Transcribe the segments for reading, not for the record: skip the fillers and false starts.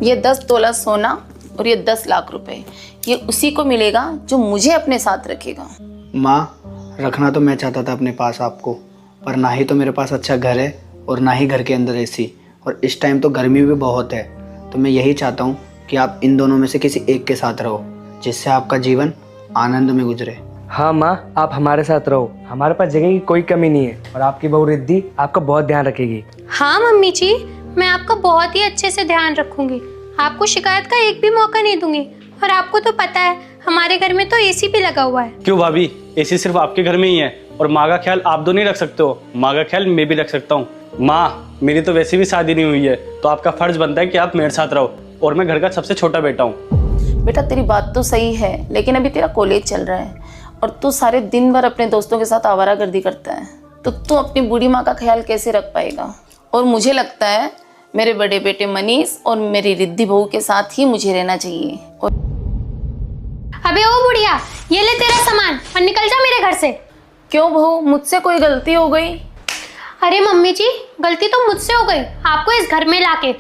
ये 10 तोला सोना और ये 10 लाख रुपए, ये उसी को मिलेगा जो मुझे अपने साथ रखेगा। माँ, रखना तो मैं चाहता था अपने पास आपको, पर ना ही तो मेरे पास अच्छा घर है और ना ही घर के अंदर एसी, और इस टाइम तो गर्मी भी बहुत है। तो मैं यही चाहता हूँ कि आप इन दोनों में से किसी एक के साथ रहो, जिससे आपका जीवन आनंद में गुजरे। हाँ माँ, आप हमारे साथ रहो, हमारे पास जगह की कोई कमी नहीं है और आपकी बहू रिद्धि आपका बहुत ध्यान रखेगी। हाँ मम्मी जी, मैं आपका बहुत ही अच्छे से ध्यान रखूंगी, आपको शिकायत का एक भी मौका नहीं दूंगी। और आपको तो पता है हमारे घर में तो एसी भी लगा हुआ है। क्यों भाभी, एसी सिर्फ आपके घर में ही है और माँ का ख्याल आप दो नहीं रख सकते हो, माँ का ख्याल मैं भी रख सकता हूँ। माँ, मेरी तो वैसे भी शादी नहीं हुई है, तो आपका फर्ज बनता है कि आप मेरे साथ रहो, और मैं घर का सबसे छोटा बेटा हूँ। बेटा तेरी बात तो सही है, लेकिन अभी तेरा कॉलेज चल रहा है और तू सारे दिन भर अपने दोस्तों के साथ आवारागर्दी करता है, तो तू अपनी बूढ़ी माँ का ख्याल कैसे रख पाएगा। और मुझे लगता है मेरे बड़े बेटे मनीष और मेरी रिद्धि बहू के साथ ही मुझे रहना चाहिए। और अबे ओ बुढ़िया, ये ले तेरा सामान और निकल जा मेरे घर से। क्यों बहू, मुझसे कोई गलती हो गई? अरे मम्मी जी, गलती तो मुझसे हो गई आपको इस घर में लाके।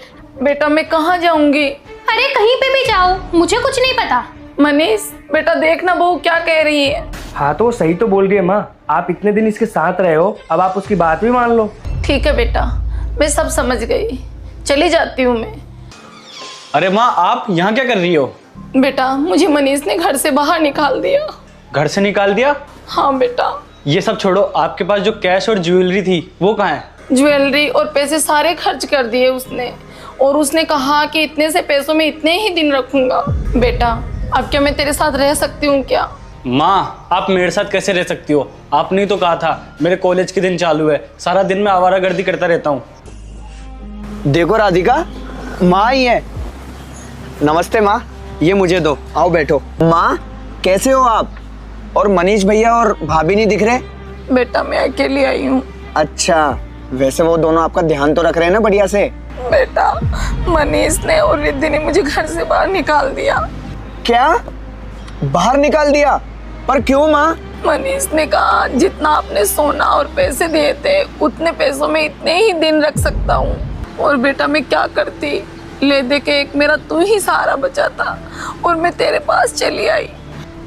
बेटा मैं कहाँ जाऊंगी? अरे कहीं पे भी जाओ, मुझे कुछ नहीं पता। मनीष बेटा देखना बहू क्या कह रही है। हाँ तो वो सही तो बोल रही है माँ, आप इतने दिन इसके साथ रहे हो, अब आप उसकी बात भी मान लो। ठीक है बेटा, मैं सब समझ गई, चली जाती हूँ मैं। अरे माँ, आप यहाँ क्या कर रही हो? बेटा मुझे मनीष ने घर से बाहर निकाल दिया। घर से निकाल दिया? हाँ बेटा। ये सब छोड़ो, आपके पास जो कैश और ज्वेलरी थी वो कहाँ है? ज्वेलरी और पैसे सारे खर्च कर दिए उसने, और उसने कहा कि इतने से पैसों में इतने ही दिन रखूंगा। बेटा अब क्या मैं तेरे साथ रह सकती हूँ क्या? माँ, आप मेरे साथ कैसे रह सकती हो? आपने तो कहा था मेरे कॉलेज के दिन चालू है, सारा दिन मैं आवारागर्दी करता रहता हूँ। देखो राधिका, माँ ही है। नमस्ते माँ, ये मुझे दो, आओ बैठो। माँ कैसे हो आप? और मनीष भैया और भाभी नहीं दिख रहे? बेटा मैं अकेली आई हूँ। अच्छा, वैसे वो दोनों आपका ध्यान तो रख रहे हैं ना बढ़िया से? बेटा मनीष ने और रिद्धि ने मुझे घर से बाहर निकाल दिया। क्या? बाहर निकाल दिया? पर क्यों माँ? मनीष ने कहा जितना आपने सोना और पैसे दिए थे उतने पैसों में इतने ही दिन रख सकता हूँ। और बेटा मैं क्या करती, ले दे के एक मेरा तू ही सहारा बचा था और मैं तेरे पास चली आई।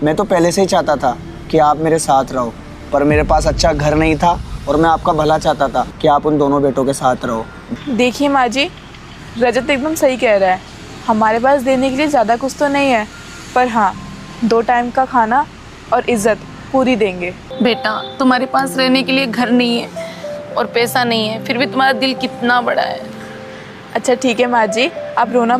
मैं तो पहले से ही चाहता था कि आप मेरे साथ रहो, पर मेरे पास अच्छा घर नहीं था और मैं आपका भला चाहता था कि आप उन दोनों बेटों के साथ रहो। देखिए माँ जी, रजत एकदम सही कह रहा है, हमारे पास देने के लिए ज़्यादा कुछ तो नहीं है, पर हाँ 2 टाइम का खाना और इज्जत पूरी देंगे। बेटा तुम्हारे पास रहने के लिए घर नहीं है और पैसा नहीं है, फिर भी तुम्हारा दिल कितना बड़ा है। अच्छा ठीक है माँ जी, आप रोना